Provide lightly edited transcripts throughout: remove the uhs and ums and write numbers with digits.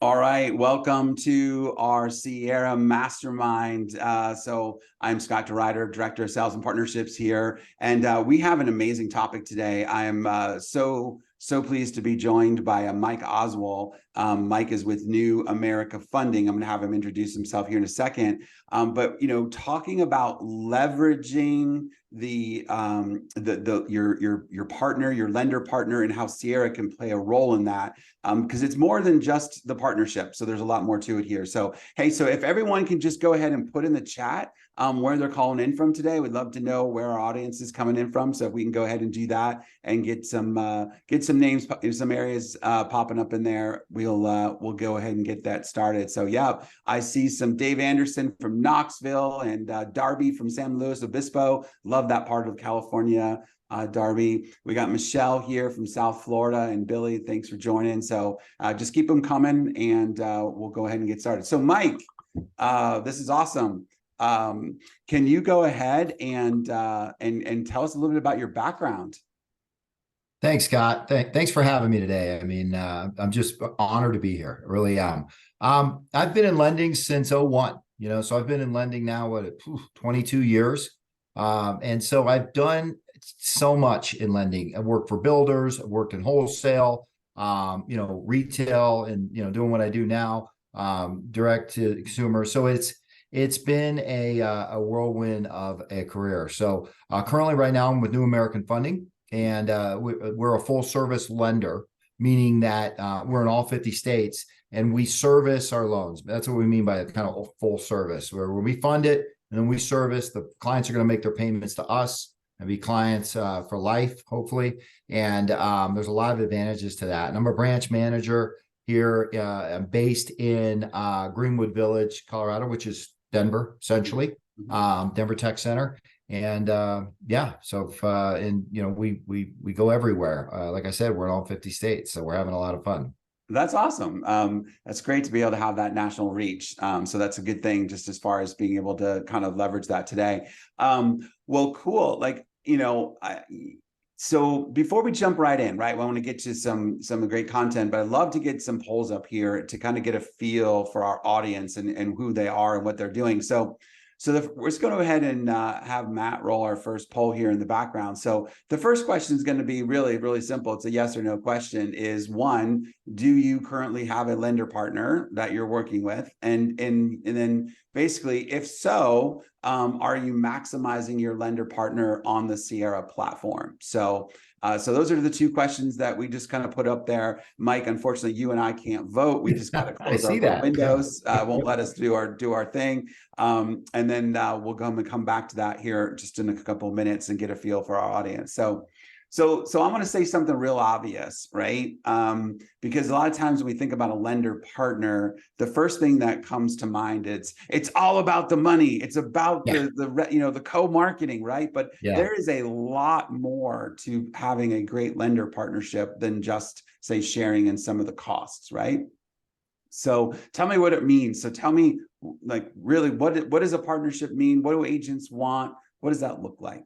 All right, welcome to our Sierra Mastermind. So I'm Scott DeRider, Director of Sales and Partnerships here, and we have an amazing topic today. I am so pleased to be joined by Mike Oswald. Mike is with New America Funding. I'm going to have him introduce himself here in a second. But talking about leveraging your partner, your lender partner, and how Sierra can play a role in that, because it's more than just the partnership. So there's a lot more to it here. So hey, so if everyone can just go ahead and put in the chat where they're calling in from today, we'd love to know where our audience is coming in from. So if we can go ahead and do that and get some names, some areas popping up in there, we'll go ahead and get that started. So yeah, I see some Dave Anderson from Knoxville and Darby from San Luis Obispo. Love that part of California. Darby, we got Michelle here from South Florida, and Billy, thanks for joining. So just keep them coming, and we'll go ahead and get started. So Mike, this is awesome. Can you go ahead and tell us a little bit about your background? Thanks, Scott. Thanks for having me today. I mean, I'm just honored to be here. I really am. I've been in lending since '01, so I've been in lending now, 22 years. And so I've done so much in lending. I worked for builders, I worked in wholesale, retail, and, doing what I do now, direct to consumer. So it's been a whirlwind of a career. So currently right now I'm with New American Funding, and we're a full service lender, meaning that we're in all 50 states and we service our loans. That's what we mean by kind of full service, where we fund it and then we service. The clients are going to make their payments to us and be clients for life, hopefully. And there's a lot of advantages to that. And I'm a branch manager here. I'm based in Greenwood Village, Colorado, which is Denver, essentially, Denver Tech Center. And we go everywhere. Like I said, we're in all 50 states, so we're having a lot of fun. That's awesome. That's great to be able to have that national reach. So that's a good thing, just as far as being able to kind of leverage that today. Well, cool. So before we jump right in, right, I want to get to some great content, but I'd love to get some polls up here to kind of get a feel for our audience and who they are and what they're doing. We're just going to go ahead and have Matt roll our first poll here in the background. So the first question is going to be really, really simple. It's a yes or no question. Is one, do you currently have a lender partner that you're working with? And then basically, if so, are you maximizing your lender partner on the Sierra platform? So those are the two questions that we just kind of put up there. Mike, unfortunately, you and I can't vote. We just got to close our windows. Won't let us do our thing. And then we'll come back to that here just in a couple of minutes and get a feel for our audience. So I'm going to say something real obvious, right? Because a lot of times when we think about a lender partner, the first thing that comes to mind it's all about the money. It's about the co-marketing, right? But there is a lot more to having a great lender partnership than just, say, sharing in some of the costs, right? So tell me what it means. So tell me, like, really, what does a partnership mean? What do agents want? What does that look like?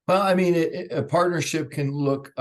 Well, I mean, a partnership can look,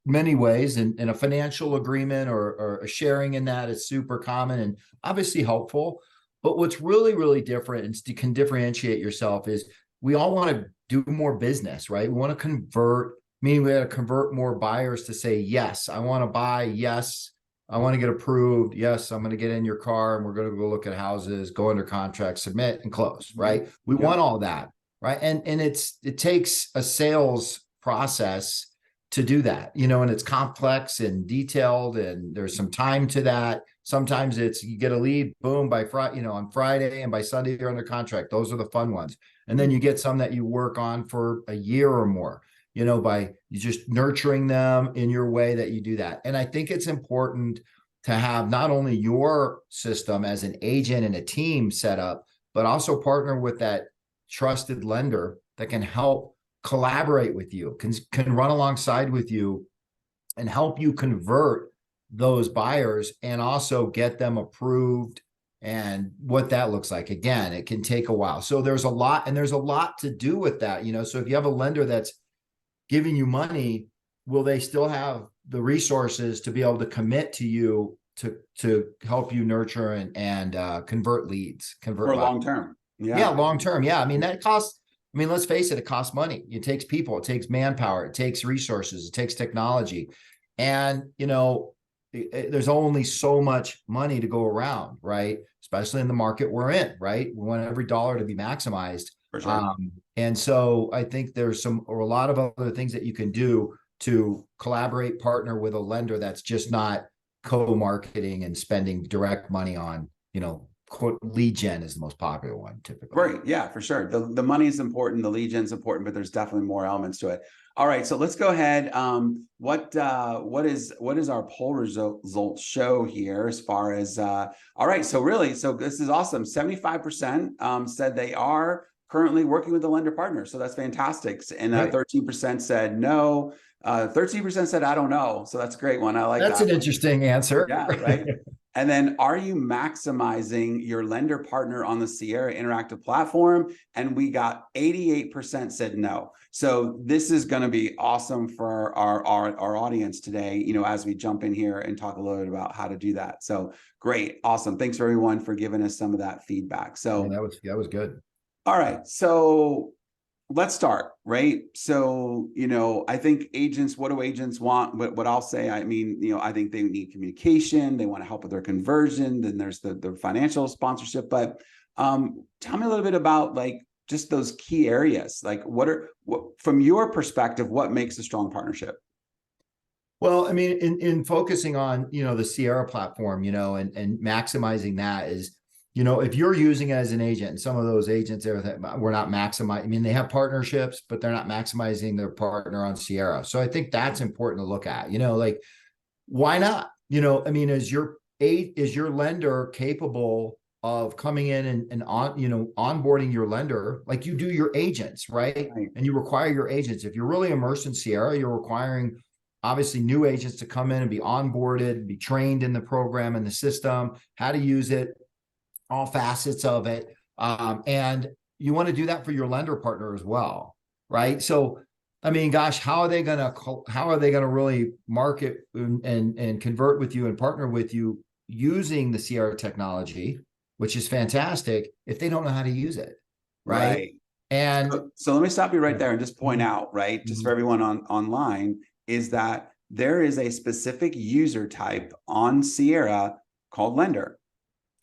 many ways, and a financial agreement or a sharing in that is super common and obviously helpful. But what's really, really different and can differentiate yourself is we all want to do more business, right? We want to convert, meaning we got to convert more buyers to say, yes, I want to buy. Yes, I want to get approved. Yes, I'm going to get in your car and we're going to go look at houses, go under contract, submit and close, right? We want all that. Right. And it takes a sales process to do that, and it's complex and detailed, and there's some time to that. Sometimes it's you get a lead, boom, by Friday, on Friday, and by Sunday you're under contract. Those are the fun ones. And then you get some that you work on for a year or more, by you just nurturing them in your way that you do that. And I think it's important to have not only your system as an agent and a team set up, but also partner with that trusted lender that can help collaborate with you, can run alongside with you and help you convert those buyers and also get them approved. And what that looks like, again, it can take a while. So there's a lot to do with that. So if you have a lender that's giving you money, will they still have the resources to be able to commit to you to help you nurture and convert leads, convert For buyers. long term. Yeah, Yeah. long term. Yeah. I mean, that costs, I mean, let's face it, it costs money. It takes people, it takes manpower, it takes resources, it takes technology. And, there's only so much money to go around, right? Especially in the market we're in, right? We want every dollar to be maximized. For sure. And so I think there's a lot of other things that you can do to collaborate, partner with a lender that's just not co-marketing and spending direct money on, quote, lead gen is the most popular one typically. Right. Yeah, for sure. The money is important, the lead gen is important, but there's definitely more elements to it. All right, so let's go ahead. What is our poll results show here as far as all right, so this is awesome. 75% said they are currently working with a lender partner. So that's fantastic. And 13% said no. 13% said I don't know. So that's a great one. I like that. That's an interesting answer. Yeah, right. And then, are you maximizing your lender partner on the Sierra Interactive platform? And we got 88% said no. So this is going to be awesome for our audience today, as we jump in here and talk a little bit about how to do that. So great. Awesome. Thanks for everyone for giving us some of that feedback. So that was good. All right. So let's start, right? So, I think agents, what do agents want? What I'll say, I mean, I think they need communication. They want to help with their conversion. Then there's the financial sponsorship. But tell me a little bit about just those key areas. Like from your perspective, what makes a strong partnership? Well, I mean, in focusing on, the Sierra platform, and maximizing that is, if you're using it as an agent, and some of those agents there that we're not maximizing, I mean, they have partnerships, but they're not maximizing their partner on Sierra. So I think that's important to look at, why not? I mean, is your lender capable of coming in and onboarding your lender like you do your agents, right? And you require your agents. If you're really immersed in Sierra, you're requiring obviously new agents to come in and be onboarded, be trained in the program and the system, how to use it, all facets of it. And you want to do that for your lender partner as well, right? So, I mean, gosh, how are they going to really market and convert with you and partner with you using the Sierra technology, which is fantastic, if they don't know how to use it, right? And so let me stop you right there and just point out, right, just for everyone online, is that there is a specific user type on Sierra called lender.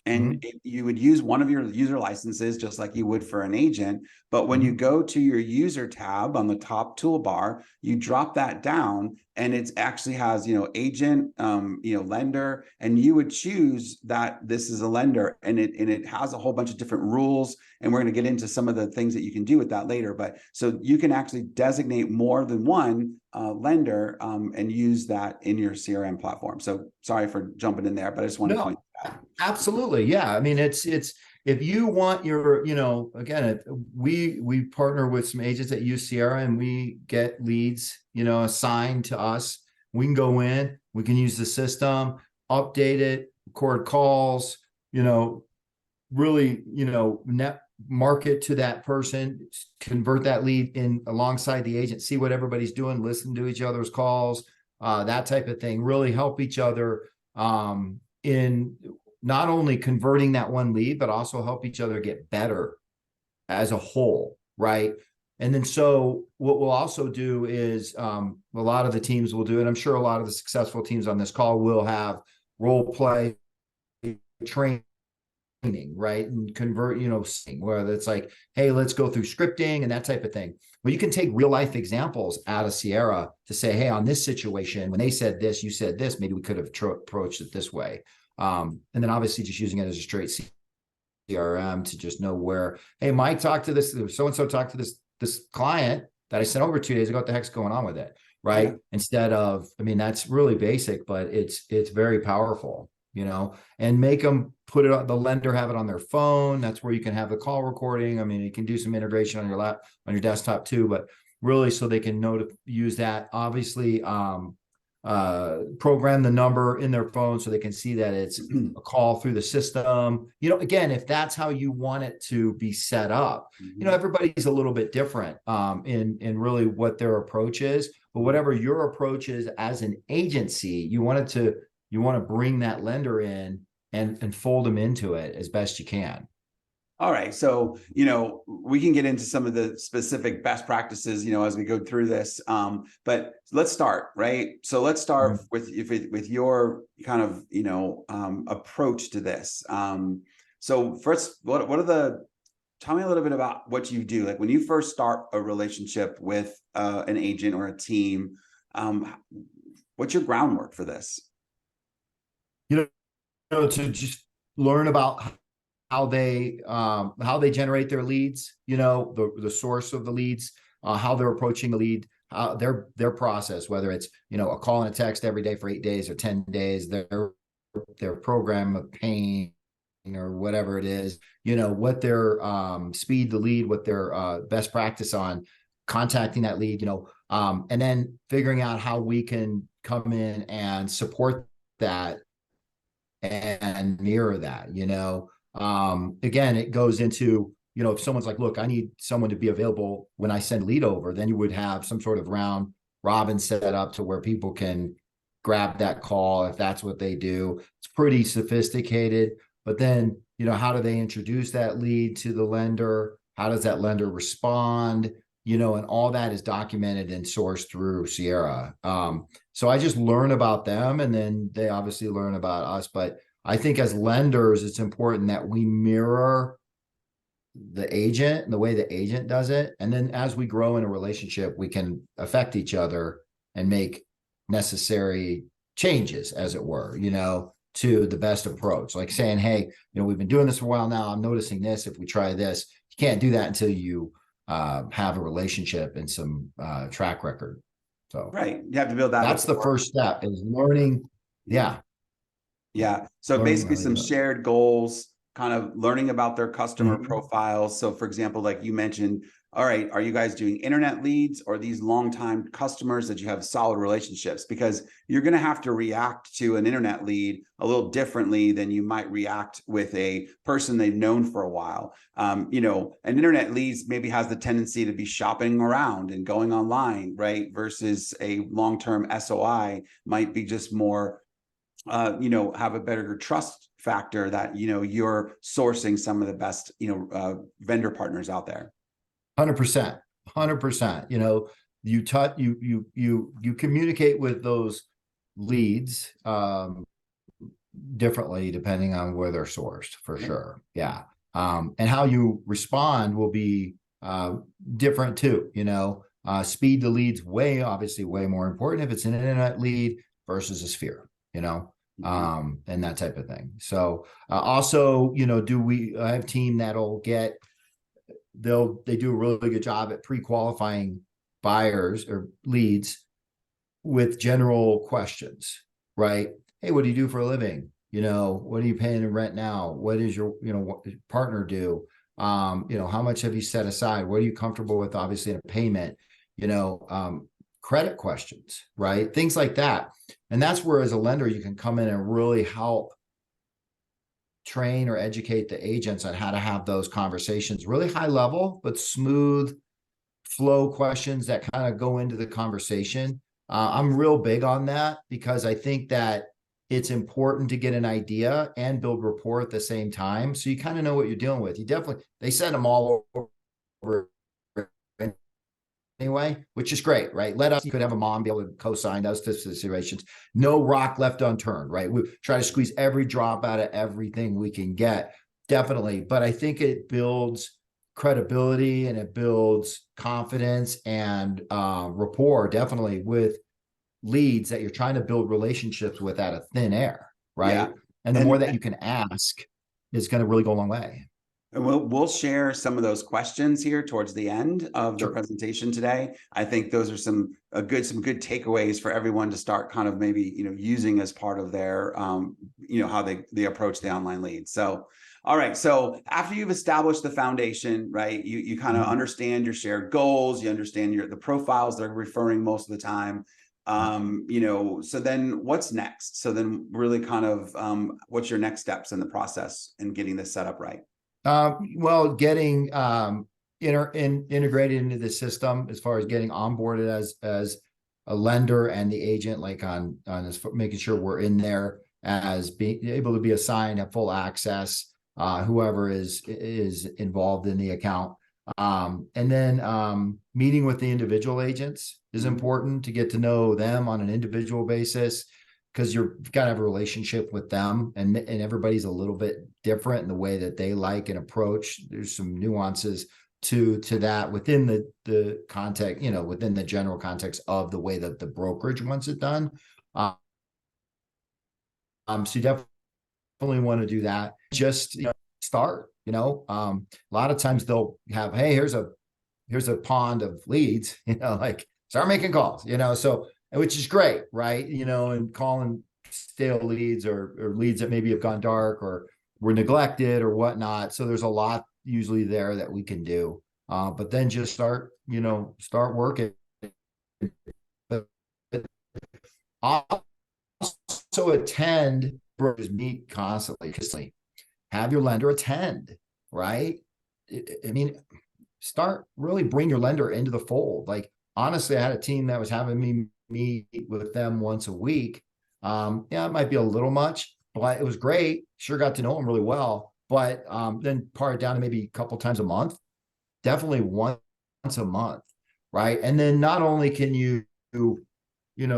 And you would use one of your user licenses just like you would for an agent. But when you go to your user tab on the top toolbar, you drop that down and it actually has, agent, lender, and you would choose that this is a lender, and it has a whole bunch of different rules. And we're going to get into some of the things that you can do with that later. But so you can actually designate more than one lender and use that in your CRM platform. So sorry for jumping in there, but I just want to point that out. Absolutely. Yeah. I mean, it's if you want your, again, we partner with some agents that use Sierra and we get leads, assigned to us. We can go in, we can use the system, update it, record calls, really, net market to that person, convert that lead in alongside the agent, see what everybody's doing, listen to each other's calls, that type of thing, really help each other in not only converting that one lead, but also help each other get better as a whole, right? And then so what we'll also do is a lot of the teams will do it. I'm sure a lot of the successful teams on this call will have role play training, right? And convert, where it's like, hey, let's go through scripting and that type of thing. Well, you can take real life examples out of Sierra to say, hey, on this situation, when they said this, you said this, maybe we could have approached it this way. And then obviously just using it as a straight CRM to just know where, hey, Mike talked to this, so-and-so talked to this client that I sent over 2 days ago. What the heck's going on with it? Right. Yeah. Instead of, I mean, that's really basic, but it's very powerful, and make them put it on the lender, have it on their phone. That's where you can have the call recording. I mean, you can do some integration on your desktop too, but really so they can know to use that. Obviously, program the number in their phone so they can see that it's a call through the system. Again, if that's how you want it to be set up, everybody's a little bit different in really what their approach is. But whatever your approach is as an agency, you want it to you want to bring that lender in and fold them into it as best you can. All right. So, we can get into some of the specific best practices, as we go through this. But let's start, right? So let's start with your kind of, approach to this. So first, tell me a little bit about what you do. Like when you first start a relationship with an agent or a team, what's your groundwork for this? To just learn about how they generate their leads, the source of the leads, how they're approaching the lead, their process, whether it's, a call and a text every day for 8 days or 10 days, their program of pain or whatever it is, what their speed to lead, what their best practice on contacting that lead, and then figuring out how we can come in and support that and mirror that, again, it goes into, if someone's like, look, I need someone to be available when I send lead over, then you would have some sort of round robin set up to where people can grab that call if that's what they do. It's pretty sophisticated, but then, how do they introduce that lead to the lender? How does that lender respond? And all that is documented and sourced through Sierra. So I just learn about them, and then they obviously learn about us. But I think as lenders, it's important that we mirror the agent and the way the agent does it. And then as we grow in a relationship, we can affect each other and make necessary changes, as it were, to the best approach. Like saying, hey, we've been doing this for a while now. I'm noticing this. If we try this, you can't do that until you have a relationship and some track record. So right, you have to build that. That's the first step, is learning. Yeah. So basically some shared goals, kind of learning about their customer profiles. So for example, like you mentioned, all right, are you guys doing internet leads or these longtime customers that you have solid relationships? Because you're going to have to react to an internet lead a little differently than you might react with a person they've known for a while. An internet leads maybe has the tendency to be shopping around and going online, right? Versus a long-term SOI might be just more, have a better trust factor that, you're sourcing some of the best, vendor partners out there. 100%. You communicate with those leads differently depending on where they're sourced, for sure. Yeah. And how you respond will be different too. Speed to leads obviously way more important if it's an internet lead versus a sphere, and that type of thing. So also, I have a team that'll they do a really good job at pre-qualifying buyers or leads with general questions, right? Hey, what do you do for a living? What are you paying in rent now? What is your, partner do? How much have you set aside? What are you comfortable with, obviously, in a payment? Credit questions, right? Things like that. And that's where, as a lender, you can come in and really help train or educate the agents on how to have those conversations, really high level, but smooth flow questions that kind of go into the conversation. I'm real big on that because I think that it's important to get an idea and build rapport at the same time. So you kind of know what you're dealing with. They send them all over anyway, which is great, right? You could have a mom be able to co-sign those situations. No rock left unturned, right? We try to squeeze every drop out of everything we can get, definitely. But I think it builds credibility and it builds confidence and rapport, definitely, with leads that you're trying to build relationships with out of thin air, right? Yeah. And the more that you can ask is going to really go a long way. And we'll share some of those questions here towards the end of the presentation today. I think those are some good takeaways for everyone to start kind of maybe, using as part of their, how they approach the online leads. So, all right. So after you've established the foundation, right, you kind of understand your shared goals, you understand the profiles they're referring most of the time. So then what's next? So then really kind of, what's your next steps in the process in getting this set up right? Well, getting integrated into the system as far as getting onboarded as a lender and the agent, like on this, making sure we're in there as being able to be assigned at full access, whoever is involved in the account. And then meeting with the individual agents is important to get to know them on an individual basis, because you've got to have a relationship with them, and everybody's a little bit different in the way that they like and approach. There's some nuances to that within the context, within the general context of the way that the brokerage wants it done. So you definitely want to do that. Just start. A lot of times they'll have, hey, here's a pond of leads. Like start making calls. So, which is great, right? And calling stale leads or leads that maybe have gone dark or were neglected or whatnot. So there's a lot usually there that we can do. But then just start working. But also attend brokers meet constantly. Have your lender attend, right? I mean, start really bring your lender into the fold. Like, honestly, I had a team that was having me meet with them once a week. It might be a little much, but it was great. Sure got to know them really well. But then part it down to maybe a couple times a month, definitely once a month, right? And then not only can you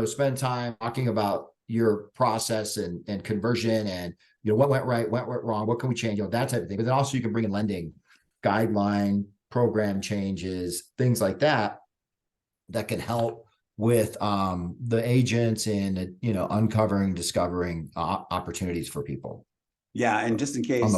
spend time talking about your process and conversion and what went right, what went wrong, what can we change, that type of thing. But then also you can bring in lending guideline, program changes, things like that can help with the agents and discovering opportunities for people. Yeah, and just in case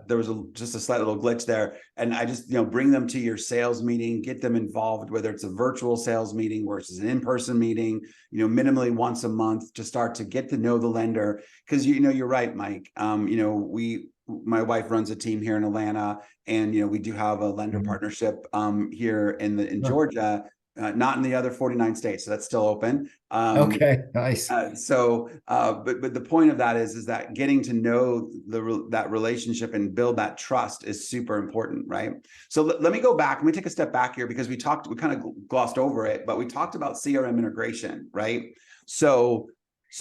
there was just a slight little glitch there, and I just bring them to your sales meeting, get them involved, whether it's a virtual sales meeting versus an in-person meeting, minimally once a month, to start to get to know the lender. Because you're right, Mike. My wife runs a team here in Atlanta, and we do have a lender partnership here in Georgia. Not in the other 49 states, so that's still open. Okay, nice. But the point of that is that getting to know that relationship and build that trust is super important, right? So let me go back. Let me take a step back here, because we kind of glossed over it, but we talked about CRM integration, right? So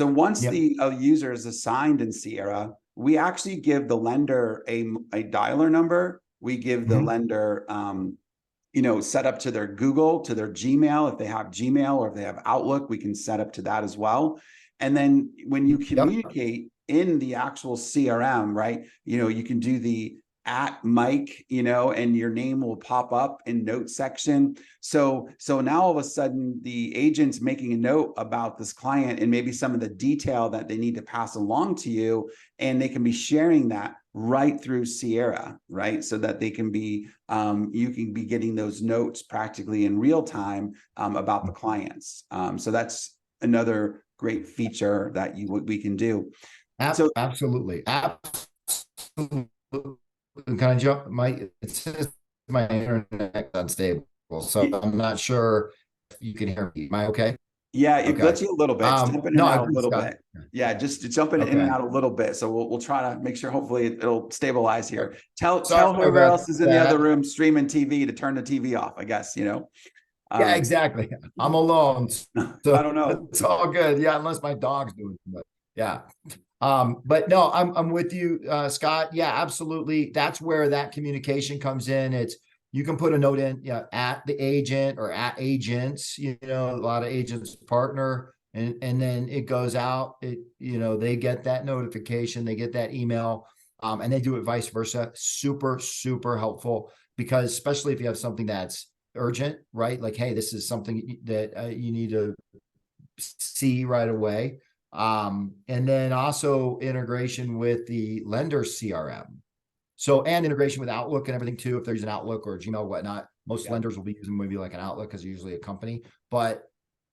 once the user is assigned in Sierra, we actually give the lender a dialer number. We give the lender set up to their Google, to their Gmail. If they have Gmail or if they have Outlook, we can set up to that as well. And then when you communicate in the actual CRM, right, you can do the @Mike, and your name will pop up in note section. So now all of a sudden the agent's making a note about this client and maybe some of the detail that they need to pass along to you, and they can be sharing that right through Sierra, right? So that they can be, you can be getting those notes practically in real time about the clients. So that's another great feature that we can do. Absolutely. Can I jump? It says my internet's unstable, so I'm not sure if you can hear me. Am I okay? Yeah, it glitchy a little bit. Just jumping in and out a little bit. Yeah, just jumping in and out a little bit. So we'll try to make sure, hopefully it'll stabilize here. Tell whoever else is in the other room streaming TV to turn the TV off, I guess, Yeah, exactly. I'm alone. So I don't know. It's all good. Yeah, unless my dog's doing it. But yeah. But no, I'm with you, Scott. Yeah, absolutely. That's where that communication comes in. You can put a note in, at the agent or at agents, a lot of agents partner, and then it goes out. They get that notification, they get that email, and they do it vice versa. Super, super helpful, because especially if you have something that's urgent, right? Like, hey, this is something that you need to see right away. And then also integration with the lender CRM. So, and integration with Outlook and everything too, if there's an Outlook or Gmail, whatnot. Most lenders will be using maybe like an Outlook, because usually a company, but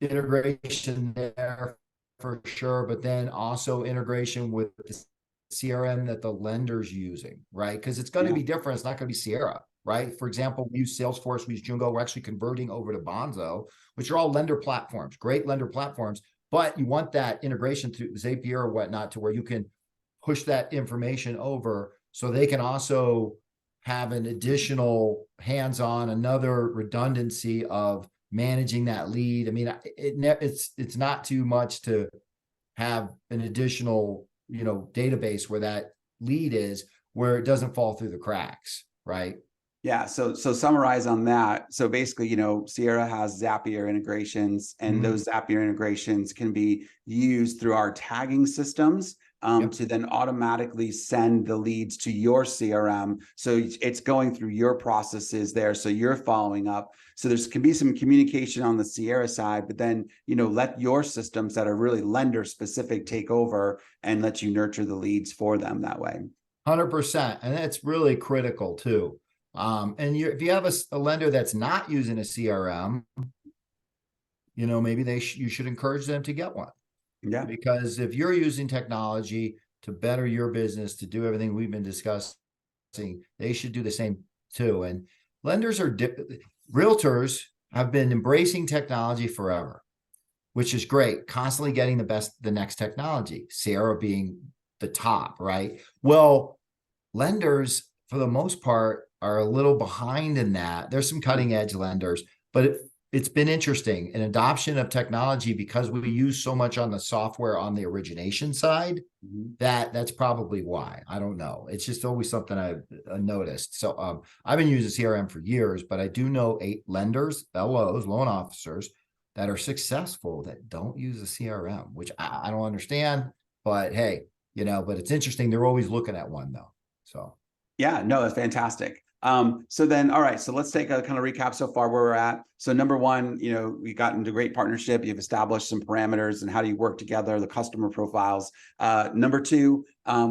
integration there for sure. But then also integration with the CRM that the lender's using, right? Because it's going to be different. It's not going to be Sierra, right? For example, we use Salesforce, we use Jungo. We're actually converting over to Bonzo, which are all lender platforms, great lender platforms. But you want that integration through Zapier or whatnot, to where you can push that information over, so they can also have an additional hands-on, another redundancy of managing that lead. I mean, it's not too much to have an additional, database where that lead is, where it doesn't fall through the cracks, right? Yeah. So summarize on that. So basically, Sierra has Zapier integrations, and those Zapier integrations can be used through our tagging systems Yep. to then automatically send the leads to your CRM. So it's going through your processes there. So you're following up. So there's can be some communication on the Sierra side, but then, let your systems that are really lender specific take over and let you nurture the leads for them that way. 100%. And that's really critical too. And if you have a lender that's not using a CRM, maybe you should encourage them to get one. Yeah. Because if you're using technology to better your business, to do everything we've been discussing, they should do the same too. And realtors have been embracing technology forever, which is great, constantly getting the next technology, Sierra being the top, right? Well, lenders, for the most part, are a little behind in that. There's some cutting edge lenders, but it's been interesting in adoption of technology, because we use so much on the software on the origination side. That's probably why. I don't know. It's just always something I've noticed. So I've been using CRM for years, but I do know 8 lenders, LOs, loan officers, that are successful that don't use a CRM, which I don't understand. But hey, but it's interesting. They're always looking at one though. So yeah, no, that's fantastic. So then, all right, so let's take a kind of recap so far where we're at. So number one, we got into great partnership. You've established some parameters and how do you work together, the customer profiles. Number two,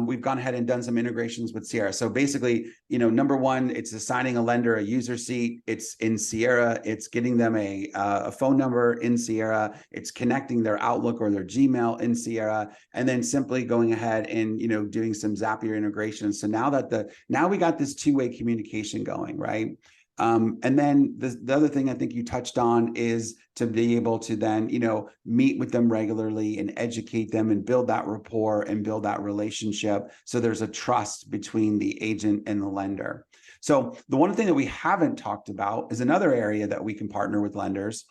we've gone ahead and done some integrations with Sierra. So basically, number one, it's assigning a lender a user seat. It's in Sierra. It's getting them a phone number in Sierra. It's connecting their Outlook or their Gmail in Sierra, and then simply going ahead and doing some Zapier integration. So now we got this two-way communication going, right? And then the other thing I think you touched on is to be able to then, meet with them regularly and educate them and build that rapport and build that relationship. So there's a trust between the agent and the lender. So the one thing that we haven't talked about is another area that we can partner with lenders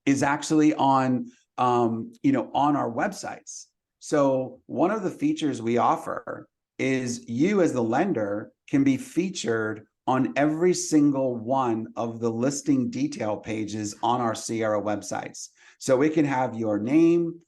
is actually on our websites. So one of the features we offer is you as the lender can be featured on every single one of the listing detail pages on our Sierra websites. So it can have your name,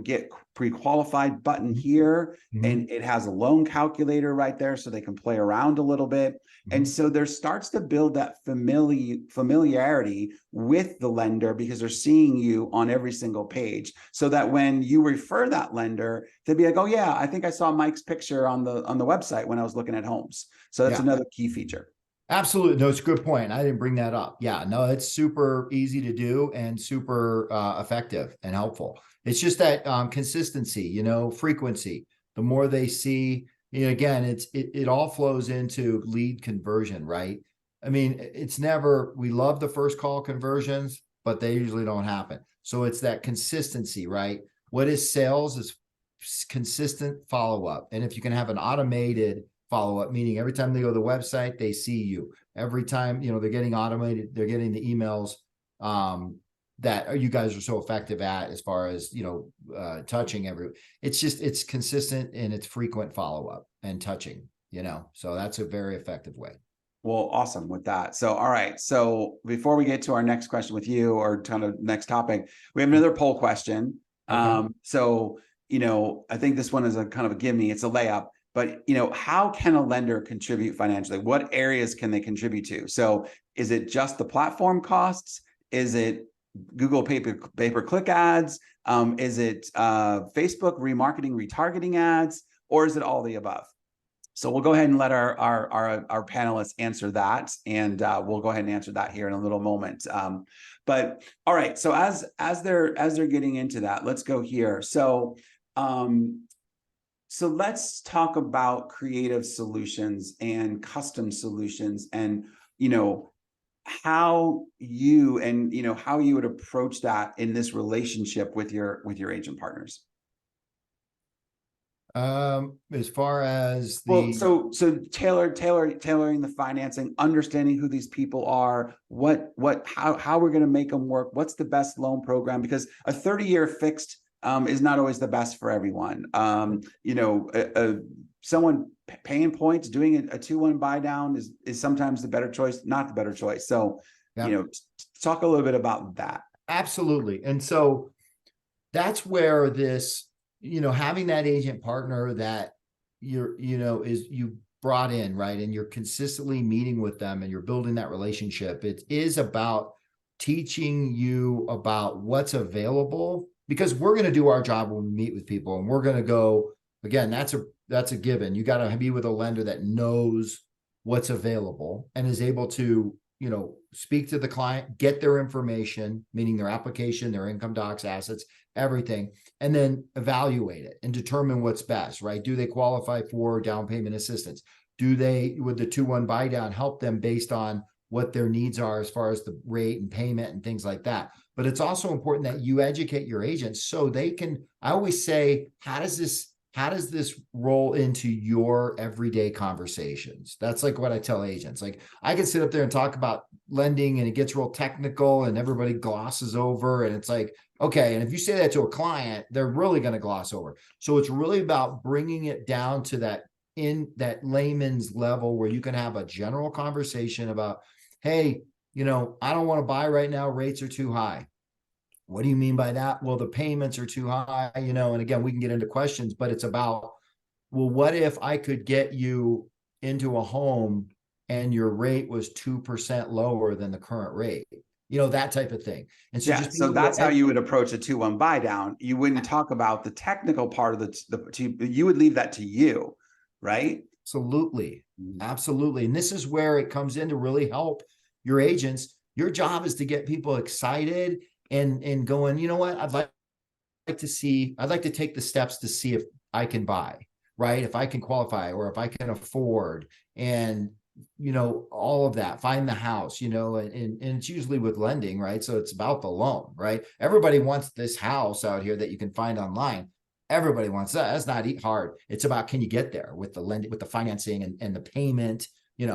get pre-qualified button here, and it has a loan calculator right there so they can play around a little bit. And so there starts to build that familiarity with the lender, because they're seeing you on every single page, so that when you refer that lender, they'd be like, oh yeah, I think I saw Mike's picture on the website when I was looking at homes. So that's another key feature. Absolutely. No, it's a good point. I didn't bring that up. Yeah, no, it's super easy to do and super effective and helpful. It's just that consistency, frequency. The more they see, again, it all flows into lead conversion, right? I mean, we love the first call conversions, but they usually don't happen. So it's that consistency, right? What is sales is consistent follow-up. And if you can have an automated follow-up, meaning every time they go to the website, they see you. Every time, they're getting automated, they're getting the emails that you guys are so effective at, as far as, touching it's consistent and it's frequent follow-up and touching, so that's a very effective way. Well, awesome with that. So, all right. So before we get to our next question with you, or kind of next topic, we have another poll question. Okay. So, I think this one is a kind of a gimme, it's a layup. But, how can a lender contribute financially? What areas can they contribute to? So is it just the platform costs? Is it Google pay-per-click ads? Is it Facebook remarketing, retargeting ads? Or is it all the above? So we'll go ahead and let our panelists answer that, and we'll go ahead and answer that here in a little moment. But all right, so as they're getting into that, let's go here. So let's talk about creative solutions and custom solutions, and how you would approach that in this relationship with your agent partners. As far as Well, the, so tailoring the financing, understanding who these people are, how we're going to make them work, what's the best loan program, because a 30-year fixed is not always the best for everyone. Someone paying points, doing a 2-1 buy down is sometimes the better choice, not the better choice. So, yeah, talk a little bit about that. absolutely. And so that's where this, having that agent partner that you brought in, right? And you're consistently meeting with them and you're building that relationship. It is about teaching you about what's available, because we're going to do our job when we meet with people, and we're going to go, again, that's a given. You got to be with a lender that knows what's available and is able to, speak to the client, get their information, meaning their application, their income docs, assets, everything, and then evaluate it and determine what's best, right? Do they qualify for down payment assistance? Do they, would the 2-1 buy down help them based on what their needs are as far as the rate and payment and things like that? But it's also important that you educate your agents so they can, I always say, how does this roll into your everyday conversations? That's like what I tell agents. Like, I can sit up there and talk about lending and it gets real technical and everybody glosses over, and it's like, okay. And if you say that to a client, they're really going to gloss over. So it's really about bringing it down to that layman's level where you can have a general conversation about, hey, I don't want to buy right now. Rates are too high. What do you mean by that? Well, the payments are too high, and again, we can get into questions, but it's about, well, what if I could get you into a home and your rate was 2% lower than the current rate? That type of thing. And so Yeah, just being so able that's how to, you would approach a 2-1 buy down. You wouldn't talk about the technical part of you would leave that to you, right? absolutely, absolutely. And this is where it comes in to really help your agents. Your job is to get people excited and going, you know what, I'd like to take the steps to see if I can buy, right? If I can qualify or if I can afford, and, all of that, find the house, and it's usually with lending, right? So it's about the loan, right? Everybody wants this house out here that you can find online. Everybody wants that. That's not hard. It's about, can you get there with the lending, with the financing and the payment?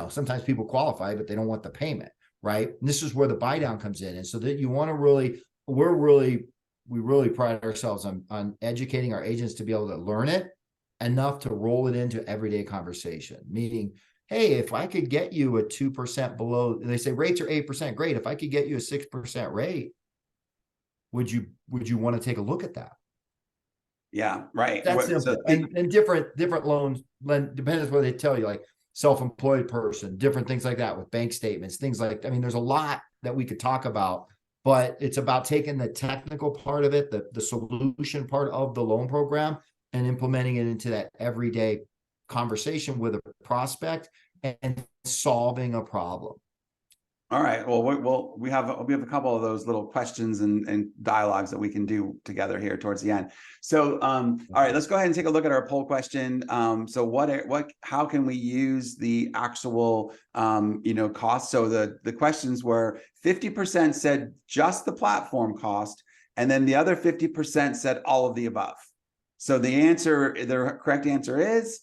Sometimes people qualify, but they don't want the payment, right? And this is where the buy down comes in. And so that you want to we really pride ourselves on educating our agents to be able to learn it enough to roll it into everyday conversation. Meaning, hey, if I could get you a 2% below, they say rates are 8%. Great. If I could get you a 6% rate, would you want to take a look at that? Yeah, right. That's simple. And different loans depends on what they tell you, like self-employed person, different things like that with bank statements, things like, there's a lot that we could talk about, but it's about taking the technical part of it, the solution part of the loan program, and implementing it into that everyday conversation with a prospect and solving a problem. All right. Well, we have a couple of those little questions and dialogues that we can do together here towards the end. So, all right, let's go ahead and take a look at our poll question. So how can we use the actual, cost? So the questions were 50% said just the platform cost, and then the other 50% said all of the above. So the correct answer is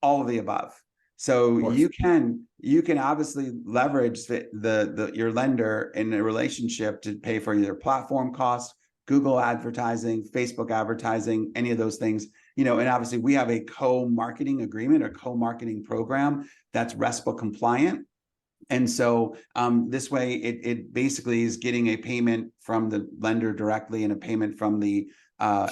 all of the above. So you can obviously leverage your lender in a relationship to pay for your platform costs, Google advertising, Facebook advertising, any of those things. And obviously we have a co-marketing agreement or co-marketing program that's RESPA compliant. And so this way it basically is getting a payment from the lender directly and a payment from the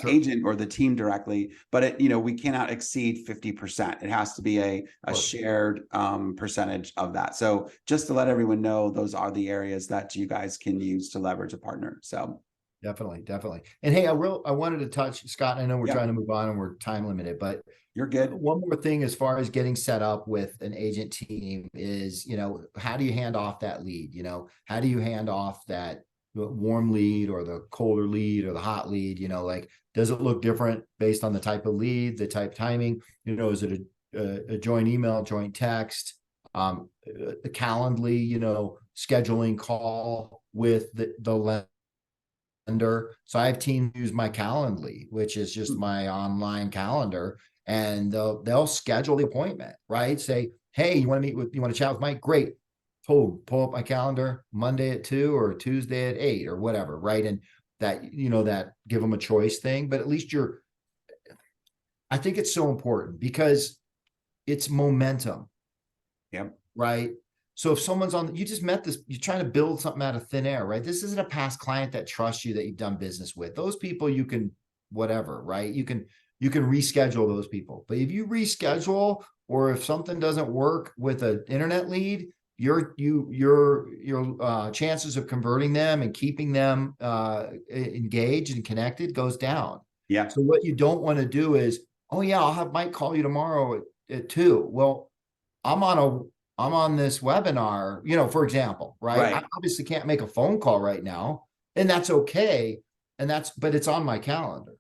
agent or the team directly, but we cannot exceed 50%. It has to be a shared percentage of that. So just to let everyone know, those are the areas that you guys can use to leverage a partner. So definitely. And hey, I wanted to touch, Scott, I know we're trying to move on and we're time limited, but you're good. One more thing as far as getting set up with an agent team is, how do you hand off that lead? How do you hand off that warm lead or the colder lead or the hot lead? Like, does it look different based on the type of lead, the type timing? Is it a joint email, joint text, a Calendly, scheduling call with the calendar. So I have teams use my Calendly, which is just my online calendar, and they'll schedule the appointment, right? Say, hey, you want to chat with Mike? Great. Pull up my calendar Monday at 2 or Tuesday at 8 or whatever, right? And that give them a choice thing, but at least I think it's so important because it's momentum. Yep. Right. So if someone's you just met this, you're trying to build something out of thin air, right? This isn't a past client that trusts you, that you've done business with. Those people you can, whatever, right? You can reschedule those people. But if you reschedule, or if something doesn't work with an internet lead, your chances of converting them and keeping them engaged and connected goes down. Yeah. So what you don't want to do is, oh yeah, I'll have Mike call you tomorrow at 2. Well, I'm on this webinar, for example, right? Right. I obviously can't make a phone call right now, and that's okay. But it's on my calendar.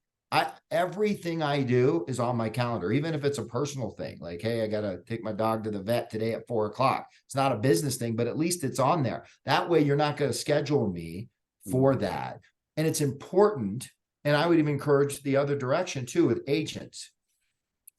Everything I do is on my calendar, even if it's a personal thing. Like, hey, I got to take my dog to the vet today at 4:00. It's not a business thing, but at least it's on there. That way you're not going to schedule me for that. And it's important. And I would even encourage the other direction too, with agents.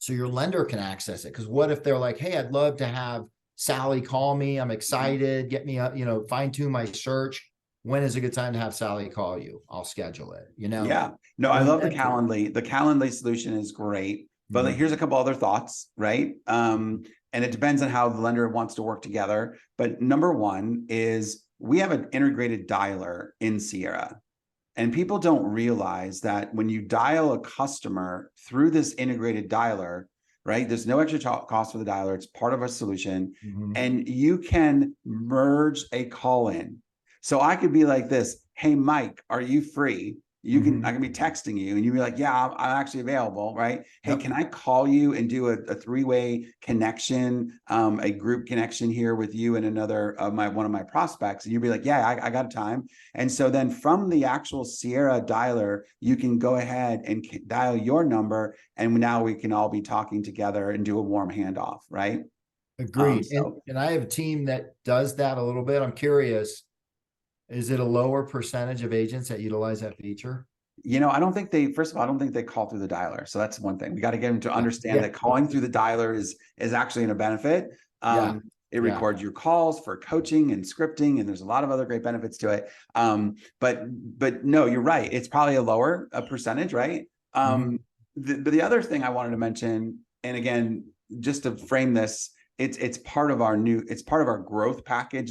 So your lender can access it. Because what if they're like, hey, I'd love to have Sally call me. I'm excited. Get me up, fine tune my search. When is a good time to have Sally call you? I'll schedule it, Yeah. No, I love the Calendly. The Calendly solution is great, but here's a couple other thoughts, right? And it depends on how the lender wants to work together. But number one is we have an integrated dialer in Sierra. And people don't realize that when you dial a customer through this integrated dialer, right? There's no extra cost for the dialer. It's part of a solution. And you can merge a call in. So I could be like this, hey, Mike, are you free? I can be texting you and you'd be like, yeah, I'm actually available, right? Hey, can I call you and do a three-way connection, a group connection here with you and another one of my prospects? And you'd be like, yeah, I got time. And so then from the actual Sierra dialer, you can go ahead and dial your number. And now we can all be talking together and do a warm handoff, right? Agreed. And I have a team that does that a little bit. I'm curious, is it a lower percentage of agents that utilize that feature? I don't think first of all, I don't think they call through the dialer. So that's one thing. We got to get them to understand that calling through the dialer is actually a benefit. It records your calls for coaching and scripting, and there's a lot of other great benefits to it. But no, you're right. It's probably a lower percentage, right? The other thing I wanted to mention, and again, just to frame this, it's part of our growth package.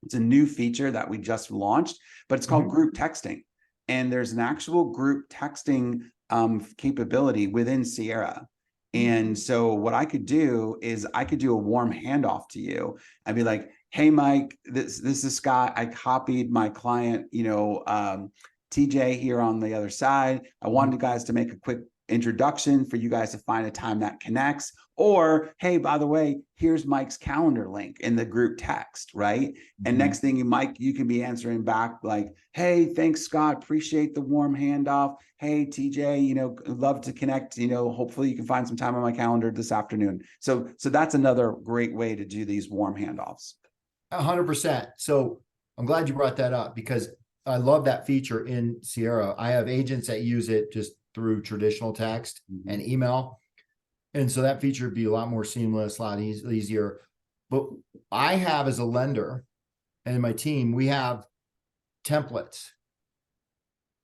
It's a new feature that we just launched, but it's called group texting. And there's an actual group texting capability within Sierra. And so what I could do is I could do a warm handoff to you. I'd be like, hey, Mike, this is Scott. I copied my client, TJ here on the other side. I wanted you guys to make a quick introduction for you guys to find a time that connects. Or, hey, by the way, here's Mike's calendar link in the group text, right? And next thing you can be answering back like, hey, thanks, Scott. Appreciate the warm handoff. Hey, TJ, love to connect. Hopefully you can find some time on my calendar this afternoon. So that's another great way to do these warm handoffs. 100%. So I'm glad you brought that up because I love that feature in Sierra. I have agents that use it just through traditional text and email. And so that feature would be a lot more seamless, a lot easier. But I have, as a lender and my team, we have templates.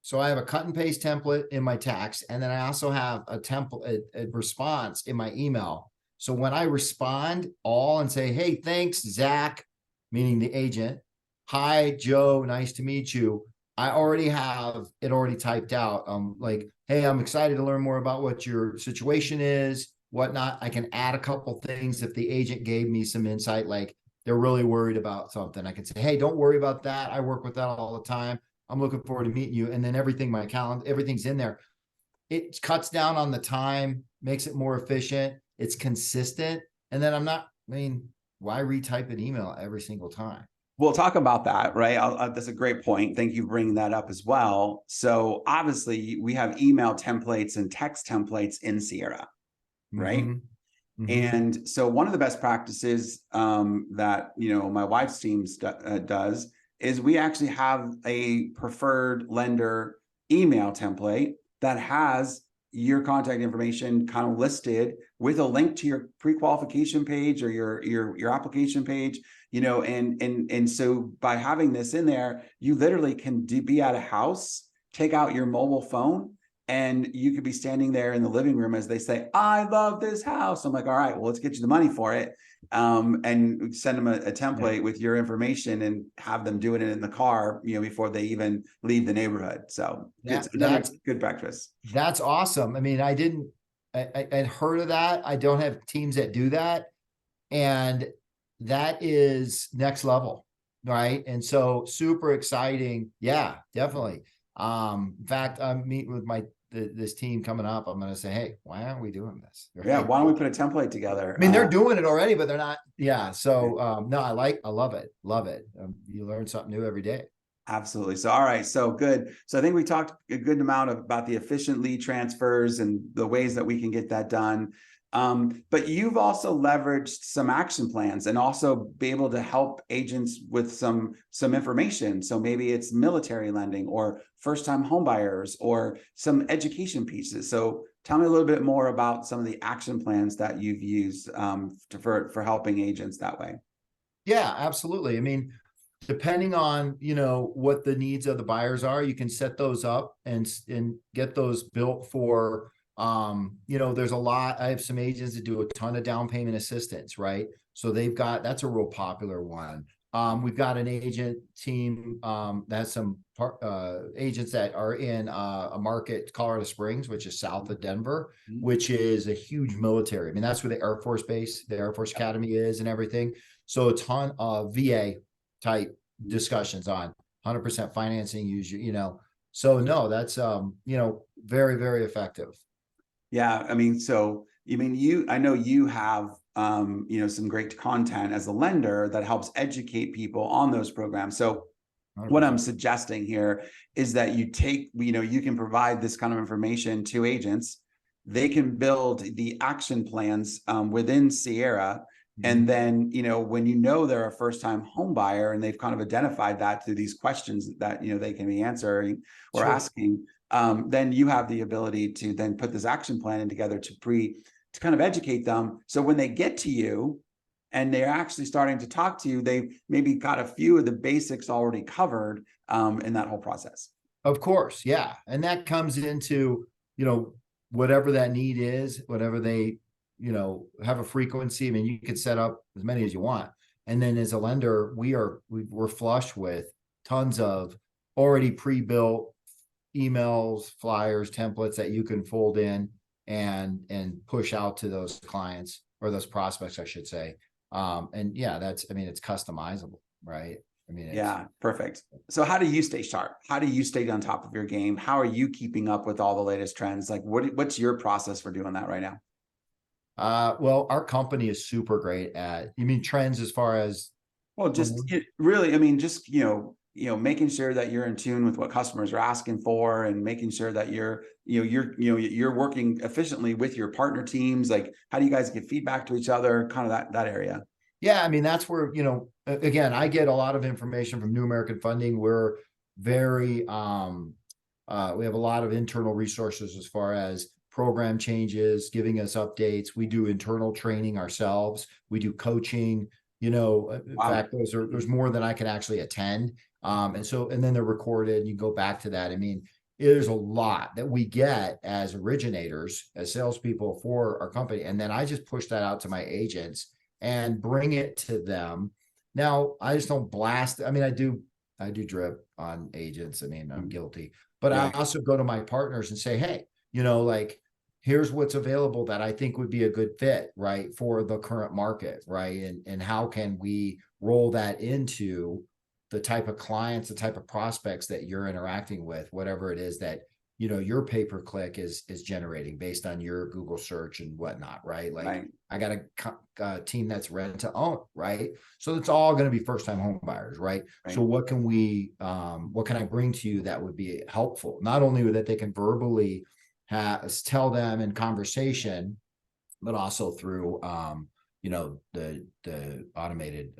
So I have a cut and paste template in my text, and then I also have a template, a response in my email. So when I respond and say, hey, thanks, Zach, meaning the agent. Hi, Joe, nice to meet you. I already have it already typed out. Like, hey, I'm excited to learn more about what your situation is, whatnot. I can add a couple things if the agent gave me some insight, like they're really worried about something. I can say, hey, don't worry about that. I work with that all the time. I'm looking forward to meeting you. And then my calendar, everything's in there. It cuts down on the time, makes it more efficient. It's consistent. And then why retype an email every single time? We'll talk about that, right? That's a great point. Thank you for bringing that up as well. So obviously we have email templates and text templates in Sierra, right? And so one of the best practices that my wife's team does is we actually have a preferred lender email template that has your contact information kind of listed with a link to your pre-qualification page or your application page, and so by having this in there, you literally can be at a house, take out your mobile phone, and you could be standing there in the living room as they say, "I love this house." I'm like, "All right, well, let's get you the money for it." And send them a template with your information and have them doing it in the car, before they even leave the neighborhood. So it's another good practice. That's awesome. I mean, I'd heard of that. I don't have teams that do that. And that is next level, right? And so super exciting. Yeah, definitely. In fact, I'm meeting with this team coming up. I'm going to say, hey, why aren't we doing this? Yeah, why don't we put a template together? I mean, they're doing it already, but they're not. Yeah. So no, I love it. Love it. You learn something new every day. Absolutely. So, all right. So good. So I think we talked a good amount about the efficient lead transfers and the ways that we can get that done. But you've also leveraged some action plans and also be able to help agents with some information. So maybe it's military lending or first-time homebuyers or some education pieces. So tell me a little bit more about some of the action plans that you've used for helping agents that way. Yeah, absolutely. I mean, depending on, what the needs of the buyers are, you can set those up and get those built for, there's a lot. I have some agents that do a ton of down payment assistance, right? So that's a real popular one. We've got an agent team that has some agents that are in a market, Colorado Springs, which is south of Denver, which is a huge military. I mean, that's where the Air Force Base, the Air Force Academy is and everything. So a ton of VA type discussions on 100% financing, so no, that's, very, very effective. Yeah. I mean, I know you have, some great content as a lender that helps educate people on those programs. So 100%. What I'm suggesting here is that you can provide this kind of information to agents. They can build the action plans within Sierra. And then, when they're a first-time home buyer and they've kind of identified that through these questions that, they can be answering or asking, then you have the ability to then put this action plan in together to kind of educate them. So when they get to you and they're actually starting to talk to you, they maybe got a few of the basics already covered in that whole process. Of course. Yeah. And that comes into, whatever that need is, whatever they, have a frequency. I mean, you could set up as many as you want. And then as a lender, we're flush with tons of already pre-built emails, flyers, templates that you can fold in and push out to those clients or those prospects, I should say. And yeah, it's customizable, right? Yeah, perfect. So how do you stay sharp? How do you stay on top of your game? How are you keeping up with all the latest trends? Like what's your process for doing that right now? Well, our company is super great at, you mean trends as far as? Well, just really, making sure that you're in tune with what customers are asking for and making sure that you're working efficiently with your partner teams. Like, how do you guys give feedback to each other? Kind of that area. Yeah. I mean, that's where, again, I get a lot of information from New American Funding. We're very, we have a lot of internal resources as far as program changes, giving us updates. We do internal training ourselves. We do coaching, in fact, there's more than I can actually attend. And then they're recorded and you go back to that. I mean, there's a lot that we get as originators, as salespeople for our company. And then I just push that out to my agents and bring it to them. Now, I just don't blast. I mean, I do drip on agents. I mean, I'm guilty, but I also go to my partners and say, hey, here's what's available that I think would be a good fit, right, for the current market, right? And how can we roll that into the type of clients, the type of prospects that you're interacting with, whatever it is that, your pay-per-click is generating based on your Google search and whatnot, right? Like I got a team that's rent to own, right? So it's all going to be first-time home buyers, right? So what can I bring to you that would be helpful? Not only that they can verbally tell them in conversation, but also through, the automated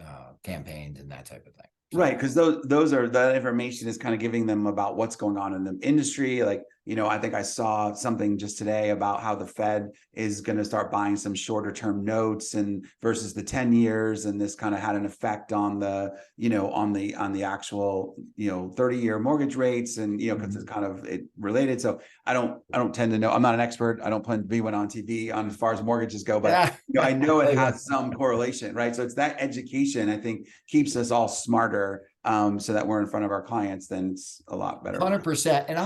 campaigns and that type of thing. So. Right, because that information is kind of giving them about what's going on in the industry. Like, I think I saw something just today about how the Fed is going to start buying some shorter term notes and versus the 10 years. And this kind of had an effect on the, on the actual, 30-year mortgage rates and, because it's kind of related. So I don't tend to know. I'm not an expert. I don't plan to be one on TV on as far as mortgages go, but I know it has some correlation, right? So it's that education, I think, keeps us all smarter, so that we're in front of our clients, then it's a lot better. 100%. And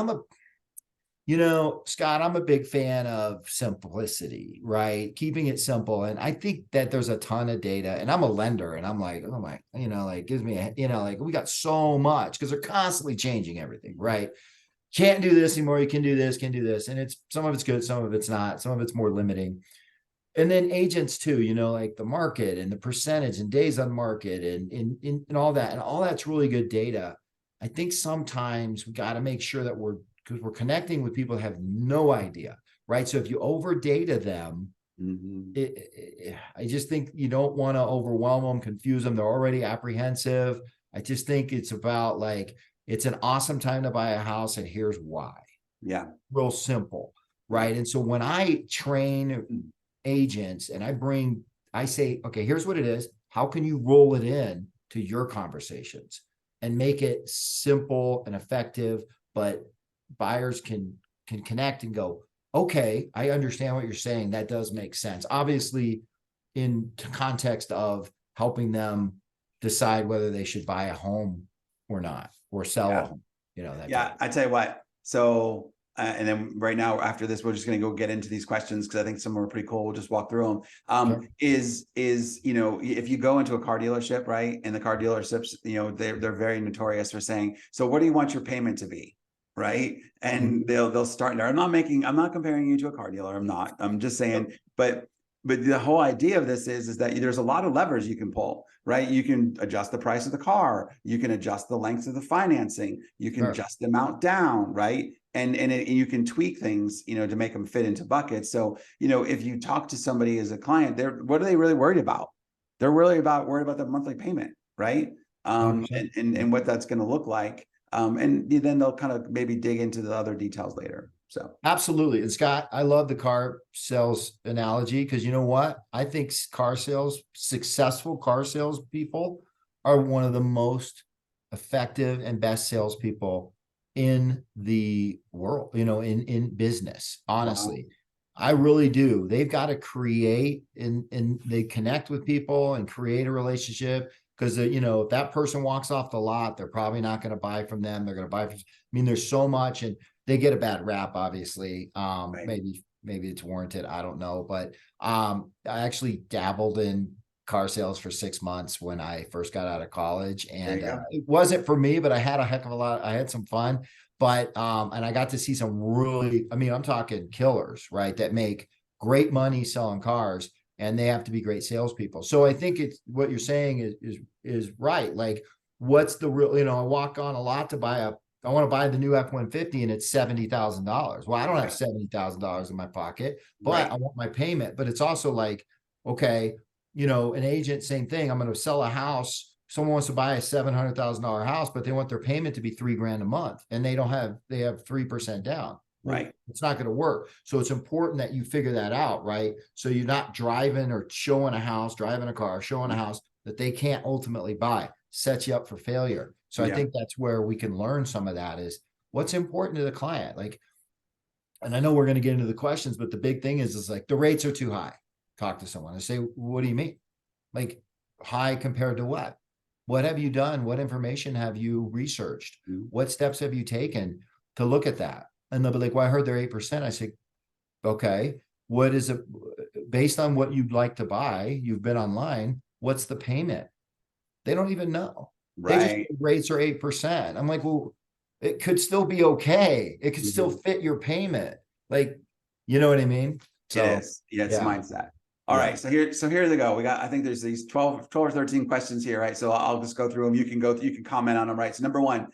Scott, I'm a big fan of simplicity, right? Keeping it simple. And I think that there's a ton of data, and I'm a lender and I'm like, oh my, gives me we got so much because they're constantly changing everything, right? Can't do this anymore. You can do this, can do this. And some of it's good, some of it's not, some of it's more limiting. And then agents too, like the market and the percentage and days on market and all that. And all that's really good data. I think sometimes we got to make sure that because we're connecting with people that have no idea, right? So if you over data them, I just think you don't want to overwhelm them, confuse them. They're already apprehensive. I just think it's about it's an awesome time to buy a house, and here's why. Yeah. Real simple, right? And so when I train agents and I say, okay, here's what it is. How can you roll it in to your conversations and make it simple and effective, but buyers can connect and go, okay, I understand what you're saying. That does make sense. Obviously, in context of helping them decide whether they should buy a home or not, or sell a home. I tell you what. So, and then right now after this, we're just going to go get into these questions because I think some are pretty cool. We'll just walk through them. Sure. If you go into a car dealership, right, and the car dealerships, they're very notorious for saying, so what do you want your payment to be? Right. And they'll start there. I'm not comparing you to a car dealer. I'm just saying, but the whole idea of this is that there's a lot of levers you can pull, right? You can adjust the price of the car. You can adjust the length of the financing. You can adjust the amount down, right? And you can tweak things, to make them fit into buckets. So, if you talk to somebody as a client, what are they really worried about? They're worried about the monthly payment, right? And what that's going to look like. And then they'll kind of maybe dig into the other details later. So absolutely. And Scott, I love the car sales analogy because you know what? I think successful car sales people are one of the most effective and best salespeople in the world, in business, honestly. Wow. I really do. They've got to create and they connect with people and create a relationship. Because, if that person walks off the lot, they're probably not going to buy from them. They're going to buy from, there's so much, and they get a bad rap, obviously. Right. Maybe it's warranted. I don't know. But I actually dabbled in car sales for 6 months when I first got out of college. And it wasn't for me, but I had a heck of a lot. I had some fun. But, and I got to see some really, I'm talking killers, right? That make great money selling cars. And they have to be great salespeople. So I think it's what you're saying is right. Like, what's the real, I walk on a lot to I want to buy the new F-150 and it's $70,000. Well, I don't have $70,000 in my pocket, but I want my payment. But it's also like, okay, an agent, same thing. I'm going to sell a house. Someone wants to buy a $700,000 house, but they want their payment to be $3,000 a month, and they have 3% down. Right. It's not going to work. So it's important that you figure that out, right? So you're not driving or driving a car, showing a house that they can't ultimately buy, sets you up for failure. So I think that's where we can learn some of that is what's important to the client. And I know we're going to get into the questions, but the big thing is like the rates are too high. Talk to someone and say, what do you mean? Like high compared to what? What have you done? What information have you researched? What steps have you taken to look at that? And they'll be like, well, I heard they're 8%. I say, okay, what is it based on what you'd like to buy? You've been online. What's the payment? They don't even know. Right. They just rates are 8%. I'm like, well, it could still be okay. It could still fit your payment. Like, you know what I mean? So it's mindset. All right. So here they go. I think there's these 12 or 13 questions here, right? So I'll just go through them. You can comment on them, right? So number one,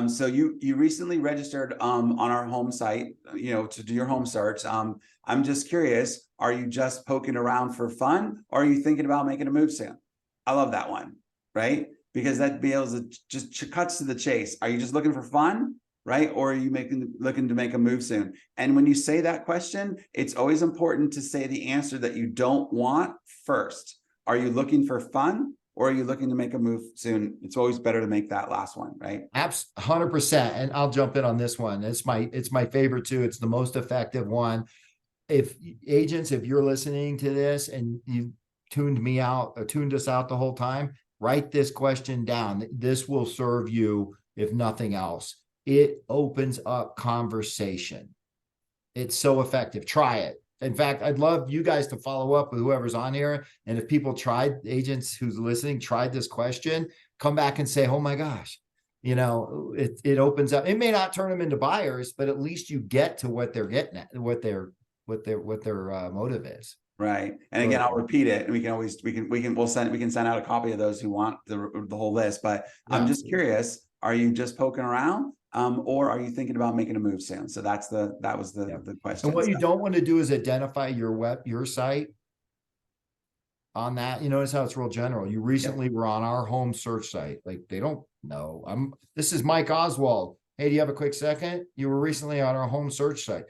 so you recently registered on our home site, to do your home search. I'm just curious, are you just poking around for fun, or are you thinking about making a move soon? I love that one, right? because that be able to just cuts to the chase. Are you just looking for fun? Right? Or are you looking to make a move soon? And when you say that question, it's always important to say the answer that you don't want first. Are you looking for fun, or are you looking to make a move soon? It's always better to make that last one, right? 100%. And I'll jump in on this one. It's my favorite too. It's the most effective one. If agents, if you're listening to this and you tuned me out or tuned us out the whole time, write this question down. This will serve you, if nothing else. It opens up conversation. It's so effective. Try it. In fact, I'd love you guys to follow up with whoever's on here. And if people tried, agents who's listening, tried this question, come back and say, oh my gosh, it opens up. It may not turn them into buyers, but at least you get to what they're getting at, what their motive is. Right. And again, I'll repeat it, and we can send out a copy of those who want the whole list. But yeah. I'm just curious, are you just poking around? Or are you thinking about making a move soon? So that was the question. And what you don't want to do is identify your site on that. You notice how it's real general. You recently were on our home search site. Like, they don't know. This is Mike Oswald. Hey, do you have a quick second? You were recently on our home search site.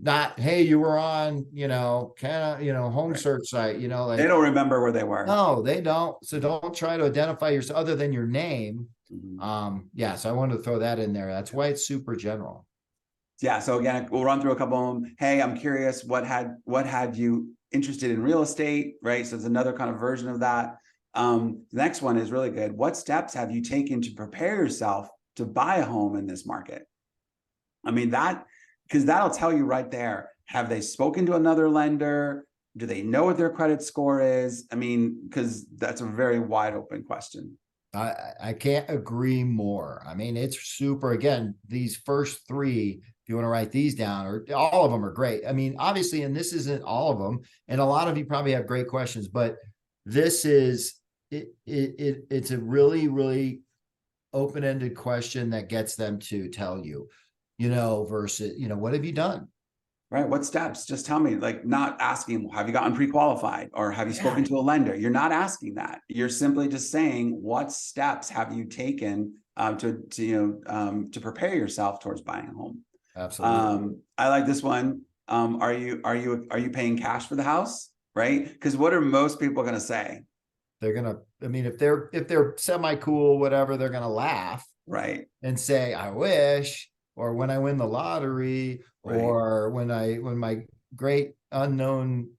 Not, hey, you were on, home search site, like they don't remember where they were. No, they don't. So don't try to identify yourself other than your name. Mm-hmm. So I wanted to throw that in there. That's why it's super general. Yeah. So again, we'll run through a couple of them. Hey, I'm curious, what had you interested in real estate? Right. So it's another kind of version of that. The next one is really good. What steps have you taken to prepare yourself to buy a home in this market? I mean, because that'll tell you right there. Have they spoken to another lender? Do they know what their credit score is? I mean, because that's a very wide open question. I can't agree more. I mean, it's super. Again, these first three, if you want to write these down, or all of them are great. I mean, obviously, and this isn't all of them, and a lot of you probably have great questions, but this is it's a really, really open-ended question that gets them to tell you, versus, what have you done? Right. What steps? Just tell me, like, not asking, have you gotten pre-qualified, or have you spoken to a lender? You're not asking that. You're simply just saying, what steps have you taken to prepare yourself towards buying a home? Absolutely. I like this one. Are you paying cash for the house? Right. Because what are most people going to say? They're going to, I mean, if they're semi-cool, whatever, they're going to laugh. Right. And say, I wish, or when I win the lottery, or when my great unknown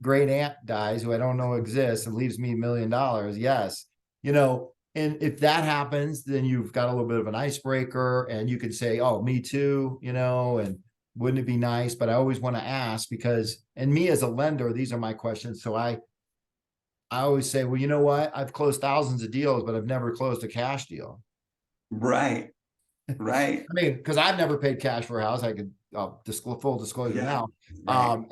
great aunt dies, who I don't know exists, and leaves me $1 million. Yes. And if that happens, then you've got a little bit of an icebreaker, and you can say, oh, me too, and wouldn't it be nice? But I always want to ask, because, and me as a lender, these are my questions. So I always say, well, you know what? I've closed thousands of deals, but I've never closed a cash deal. Right. Right. I mean, because I've never paid cash for a house. I could full disclosure now. Right.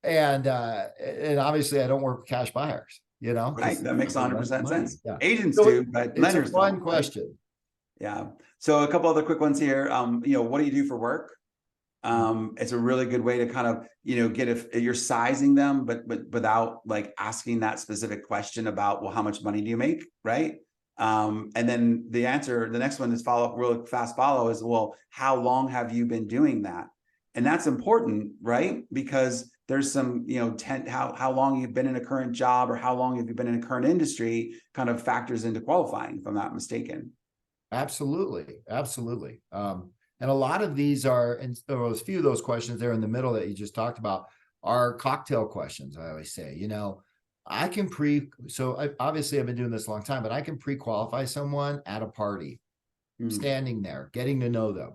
And obviously I don't work with cash buyers, Right. That makes 100% sense. Yeah. Agents do, but lenders it's a fun don't. question. Yeah. So a couple other quick ones here. What do you do for work? It's a really good way to kind of, get if you're sizing them, but without like asking that specific question about, well, how much money do you make? Right. And then the next one is real fast follow is, well, how long have you been doing that? And that's important, right? Because there's some, how long you've been in a current job, or how long have you been in a current industry, kind of factors into qualifying, if I'm not mistaken. Absolutely. Absolutely. And a lot of these are, and there was a few of those questions there in the middle that you just talked about, are cocktail questions. I always say, I can obviously I've been doing this a long time, but I can pre-qualify someone at a party, standing there, getting to know them.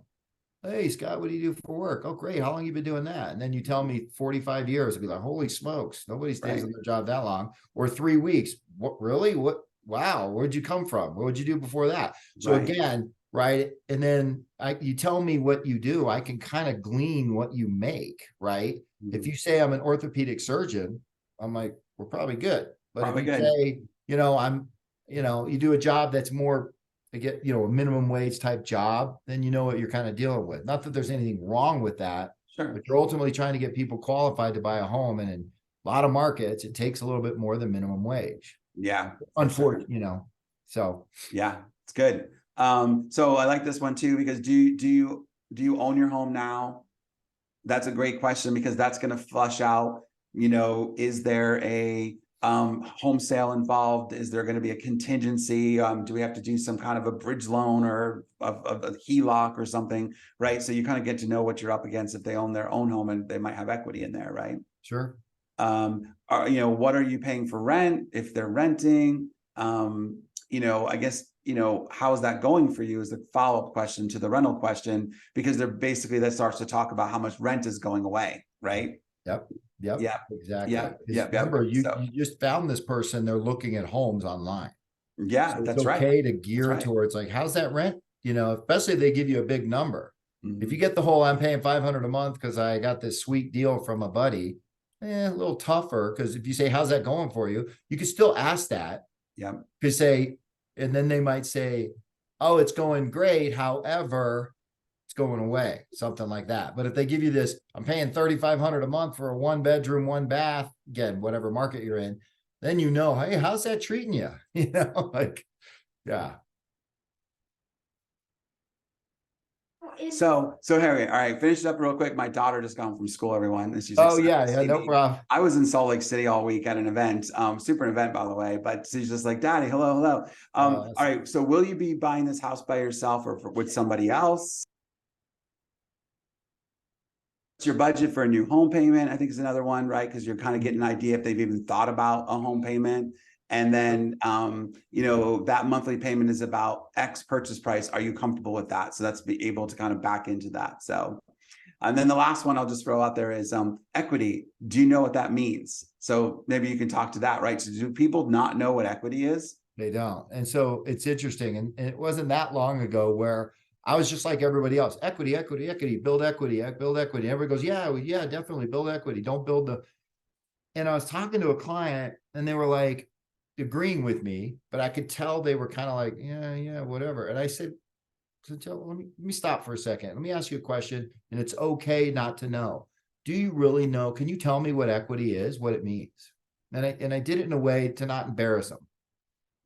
Hey, Scott, what do you do for work? Oh, great. How long have you been doing that? And then you tell me 45 years. I'd be like, holy smokes, nobody stays in their job that long. Or 3 weeks. What, really? What? Wow. Where'd you come from? What would you do before that? So again, right. And then you tell me what you do, I can kind of glean what you make, right? If you say I'm an orthopedic surgeon, I'm like, we're probably good. But probably if you say, you do a job that's more, to get, a minimum wage type job, then you know what you're kind of dealing with. Not that there's anything wrong with that, but you're ultimately trying to get people qualified to buy a home. And in a lot of markets, it takes a little bit more than minimum wage. Yeah. Unfortunately, you know, so. Yeah, it's good. So I like this one too, because do you own your home now? That's a great question, because that's going to flush out, you know, is there a home sale involved? Is there going to be a contingency? Do we have to do some kind of a bridge loan or a HELOC or something, right? So you kind of get to know what you're up against if they own their own home and they might have equity in there, right? Sure. You know, what are you paying for rent if they're renting? You know, I guess, you know, how is that going for you is the follow-up question to the rental question, because they're basically, that starts to talk about how much rent is going away, right? Yep. Yep. Yeah. Exactly. Yeah. 'Cause Yeah. remember, So, you just found this person, they're looking at homes online. yeah, So it's that's right. okay to That's gear right. towards like, how's that rent? You know, especially if they give you a big number. If you Mhm. get the whole, I'm paying 500 a month because I got this sweet deal from a buddy, a little tougher. Because if you say, how's that going for you? You can still ask that. Yeah. You say, and then they might say, oh, it's going great. However, it's going away, something like that. But if they give you this, I'm paying 3,500 a month for a 1 bedroom, 1 bath, again, whatever market you're in, then you know, hey, how's that treating you? You know, like, yeah. So Harry, all right, finish it up real quick. My daughter just got home from school, everyone, and she's Oh excited yeah, to yeah, see no me. problem. I was in Salt Lake City all week at an event, super event, by the way, but she's just like, Daddy, hello, hello. All right, so will you be buying this house by yourself or with somebody else? What's your budget for a new home payment? I think is another one, right? Because you're kind of getting an idea if they've even thought about a home payment. And then, you know, that monthly payment is about X purchase price. Are you comfortable with that? So that's be able to kind of back into that. So, and then the last one I'll just throw out there is equity. Do you know what that means? So maybe you can talk to that, right? So do people not know what equity is? They don't. And so it's interesting. And it wasn't that long ago where I was just like everybody else, equity, equity, equity, build equity, build equity. Everybody goes, yeah, yeah, definitely build equity. Don't build the, and I was talking to a client and they were like agreeing with me, but I could tell they were kind of like, yeah, whatever. And I said, let me stop for a second. Let me ask you a question. And it's okay not to know. Do you really know? Can you tell me what equity is, what it means? And I did it in a way to not embarrass him.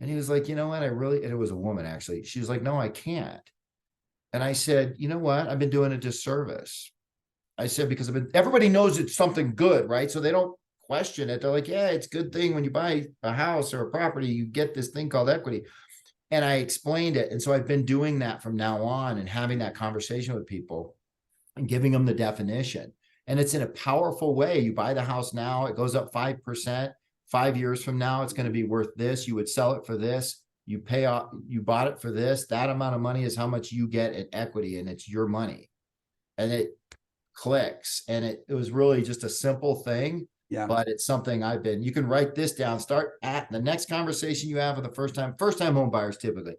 And he was like, you know what? And it was a woman actually. She was like, no, I can't. And I said, you know what? I've been doing a disservice. I said, because everybody knows it's something good, right? So they don't question it. They're like, yeah, it's a good thing when you buy a house or a property, you get this thing called equity. And I explained it. And so I've been doing that from now on and having that conversation with people and giving them the definition. And it's in a powerful way. You buy the house now, it goes up 5%. 5 years from now, it's going to be worth this. You would sell it for this. You pay off, you bought it for this. That amount of money is how much you get in equity, and it's your money. And it clicks. And it was really just a simple thing. Yeah. But it's something you can write this down, start at the next conversation you have with the first time home buyers, typically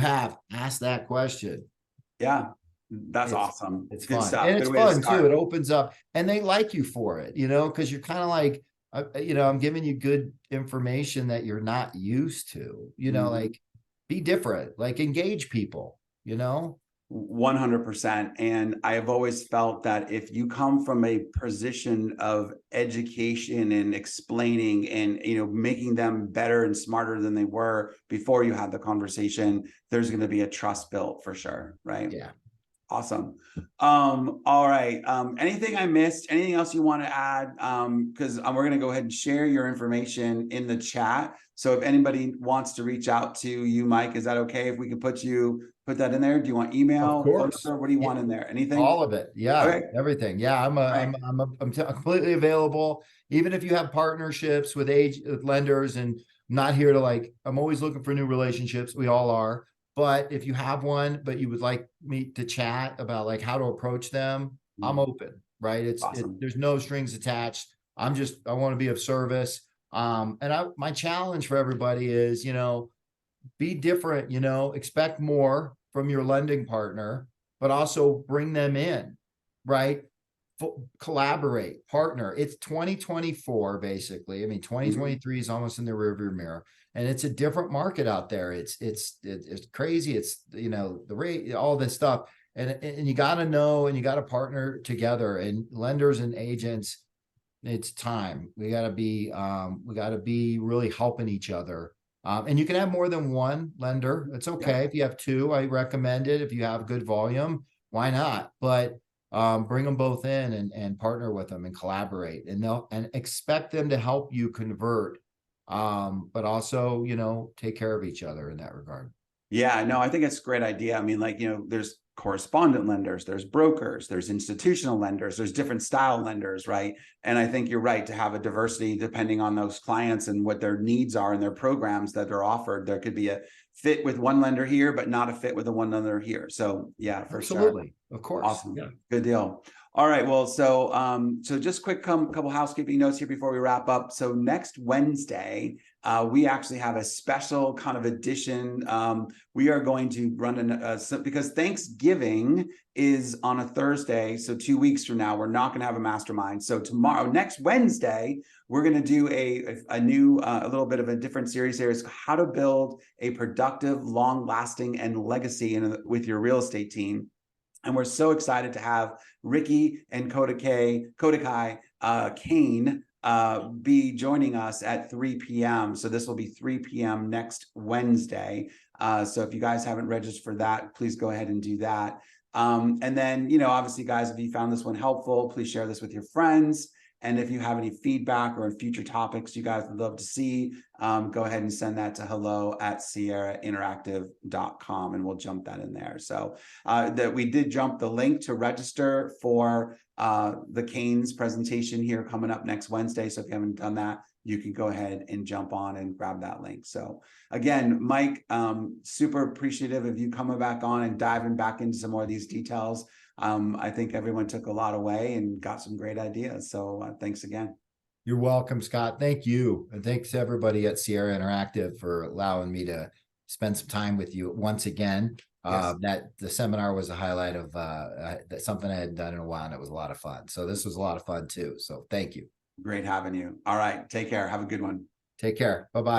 ask that question. Yeah. That's awesome. It's good fun. stuff. And Good it's way to fun start. too. It opens up and they like you for it, you know, because you're kind of like, you know, I'm giving you good information that you're not used to, you know, like be different, like engage people, you know. 100%. And I have always felt that if you come from a position of education and explaining and, you know, making them better and smarter than they were before you had the conversation, there's going to be a trust built for sure. Right. Yeah. Awesome. All right. Anything I missed? Anything else you want to add? Because we're going to go ahead and share your information in the chat. So if anybody wants to reach out to you, Mike, is that okay if we can put that in there? Do you want email? Of course. Phone number? What do you want in there? Anything? All of it. Yeah. Okay. Everything. Yeah. I'm completely available. Even if you have partnerships with lenders, and I'm not here to like, I'm always looking for new relationships. We all are. But if you have one, but you would like me to chat about like how to approach them, I'm open, right? Awesome. There's no strings attached. I want to be of service. And my challenge for everybody is, you know, be different, you know, expect more from your lending partner, but also bring them in, right? Collaborate, partner. It's 2024, basically. I mean, 2023 is almost in the rearview mirror, and it's a different market out there. It's crazy. It's, you know, the rate, all this stuff, and you got to know, and you got to partner together. And lenders and agents, It's time. We gotta be really helping each other. And you can have more than one lender. It's okay. If you have two, I recommend it. If you have good volume, why not? But bring them both in and partner with them and collaborate, and expect them to help you convert. But also, take care of each other in that regard. Yeah, no, I think it's a great idea. I mean, like, there's correspondent lenders, there's brokers, there's institutional lenders, there's different style lenders, right? And I think you're right to have a diversity depending on those clients and what their needs are and their programs that are offered. There could be a fit with one lender here, but not a fit with the one lender here. So yeah, for Absolutely. sure. Of course. Awesome. Yeah. Good deal. All right. Well, so just quick couple housekeeping notes here before we wrap up. So next Wednesday, we actually have a special kind of edition. We are going to run because Thanksgiving is on a Thursday. So 2 weeks from now, we're not going to have a mastermind. So next Wednesday, we're going to do a new, a little bit of a different series here. It's how to build a productive, long lasting and legacy with your real estate team. And we're so excited to have Ricky and Kodakai Kane be joining us at 3 p.m. So this will be 3 p.m. next Wednesday. So if you guys haven't registered for that, please go ahead and do that. And then, obviously, guys, if you found this one helpful, please share this with your friends. And if you have any feedback or future topics you guys would love to see, go ahead and send that to hello@sierrainteractive.com and we'll jump that in there. So that we did jump the link to register for the Canes presentation here coming up next Wednesday. So if you haven't done that, you can go ahead and jump on and grab that link. So again, Mike, super appreciative of you coming back on and diving back into some more of these details. I think everyone took a lot away and got some great ideas. So thanks again. You're welcome, Scott. Thank you. And thanks to everybody at Sierra Interactive for allowing me to spend some time with you once again. Yes. That the seminar was a highlight of something I hadn't done in a while, and it was a lot of fun. So this was a lot of fun too. So thank you. Great having you. All right. Take care. Have a good one. Take care. Bye-bye.